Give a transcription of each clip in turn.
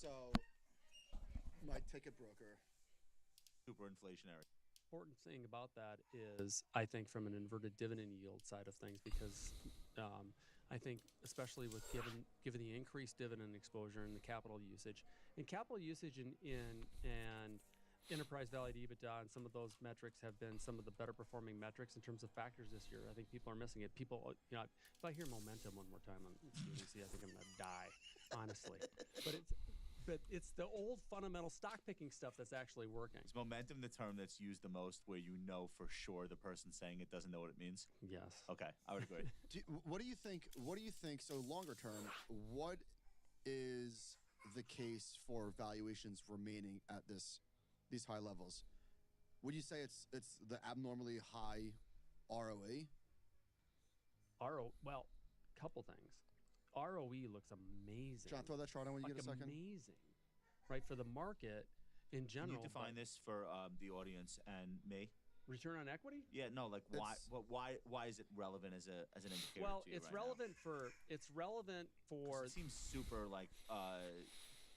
So, my ticket broker. Super inflationary. Important thing about that is, I think, from an inverted dividend yield side of things, because I think, especially with given the increased dividend exposure and the capital usage, and enterprise value to EBITDA and some of those metrics have been some of the better performing metrics in terms of factors this year. I think people are missing it. People, if I hear momentum one more time on CNBC, I think I'm going to die, honestly. But it's the old fundamental stock picking stuff that's actually working. Is momentum the term that's used the most where you know for sure the person saying it doesn't know what it means? Yes. Okay, I would agree. What do you think? So longer term, what is the case for valuations remaining at these high levels? Would you say it's the abnormally high ROE? Well, couple things. ROE looks amazing. John, throw that chart on when you get a second. Amazing, right? For the market in general. Can you define this for the audience and me? Return on equity? Yeah, no, like why is it relevant as an indicator? Well, to you it's right relevant now? it's relevant for. It seems super like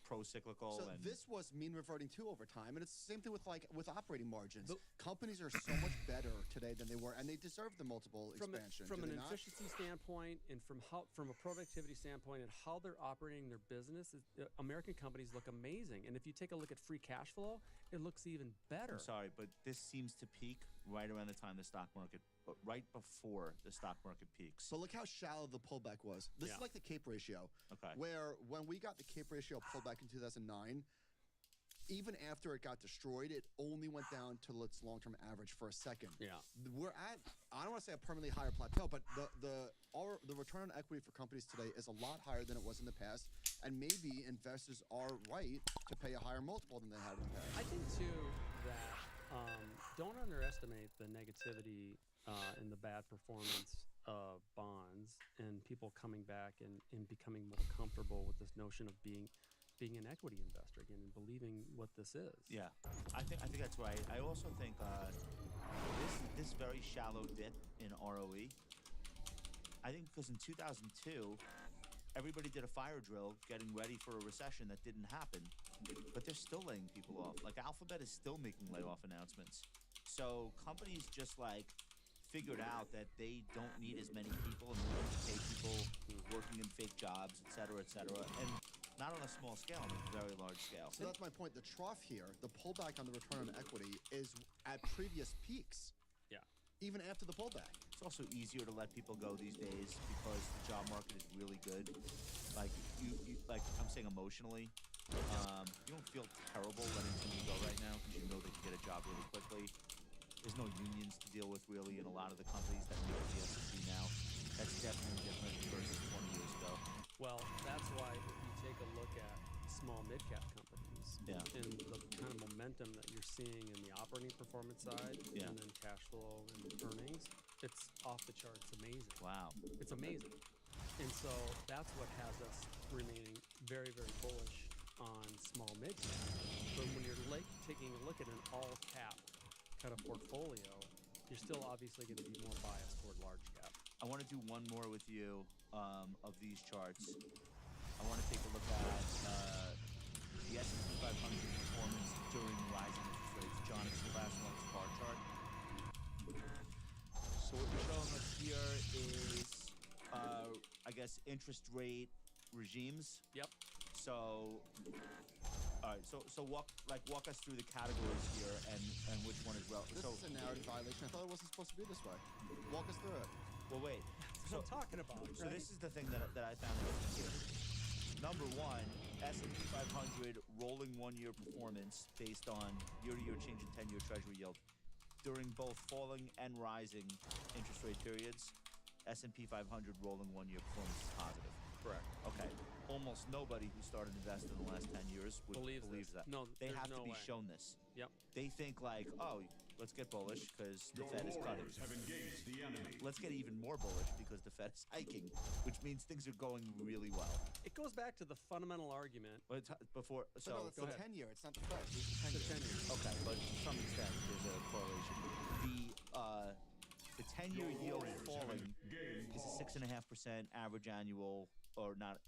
pro-cyclical. So and this was mean reverting too over time, and it's the same thing with operating margins. Companies are so much better today than they were, and they deserve the multiple expansion. From an efficiency standpoint, and from a productivity standpoint, and how they're operating their business, American companies look amazing. And if you take a look at free cash flow, it looks even better. I'm sorry, but this seems to peak right around the time the stock market, but right before the stock market peaks. But look how shallow the pullback was. This is like the CAPE ratio. Okay. Where when we got the CAPE ratio pullback in 2009, even after it got destroyed, it only went down to its long-term average for a second. Yeah. We're at, I don't want to say a permanently higher plateau, but the return on equity for companies today is a lot higher than it was in the past, and maybe investors are right to pay a higher multiple than they had in the past. I think too that don't underestimate the negativity and the bad performance of bonds and people coming back and becoming more comfortable with this notion of being an equity investor again and believing what this is. Yeah, I think that's right. I also think this very shallow dip in ROE, I think because in 2002, everybody did a fire drill getting ready for a recession that didn't happen, but they're still laying people off. Like Alphabet is still making layoff announcements. So companies just like figured out that they don't need as many people in order to pay people working in fake jobs, et cetera, and not on a small scale, on a very large scale. So that's my point. The trough here, the pullback on the return on equity is at previous peaks. Yeah. Even after the pullback. It's also easier to let people go these days because the job market is really good. Like you like I'm saying emotionally, you don't feel terrible letting someone go right now because you know they can get a job really quickly. There's no unions to deal with really in a lot of the companies that make the S&P now. That's definitely different versus 20 years ago. Well, that's why if you take a look at small mid-cap companies and the kind of momentum that you're seeing in the operating performance side and then cash flow and earnings, it's off the charts amazing. Wow. It's amazing. And so that's what has us remaining very, very bullish on small mid-cap. But when you're taking a look at an all-cap kind of portfolio, you're still obviously going to be more biased toward large cap. I want to do one more with you of these charts. I want to take a look at the S&P 500 performance during rising interest rates. John, it's the last one's bar chart. So what you're showing us here is, I guess, interest rate regimes. Yep. So, all right. So walk us through the categories here and which one is relevant. This is a narrative violation. I thought it wasn't supposed to be this way. Walk us through it. Well, wait. That's what I'm talking about. So this is the thing that I found interesting here. Number one, S&P 500 rolling one-year performance based on year-to-year change in 10-year Treasury yield. During both falling and rising interest rate periods, S&P 500 rolling one-year performance is positive. Correct. Okay. Almost nobody who started investing in the last 10 years would believe that. No, they have to no be way. shown this. Yep. They think like, oh, let's get bullish because the Fed is cutting. Have engaged the enemy. Let's get even more bullish because the Fed is hiking, which means things are going really well. It goes back to the fundamental argument. But before, So so no, it's go the ahead. 10-year. It's not the Fed. It's the 10-year. 10 years. okay, but to some extent there's a correlation. The 10-year yield Warriors falling have gained is a 6.5% average annual, or not.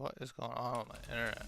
What is going on with my internet?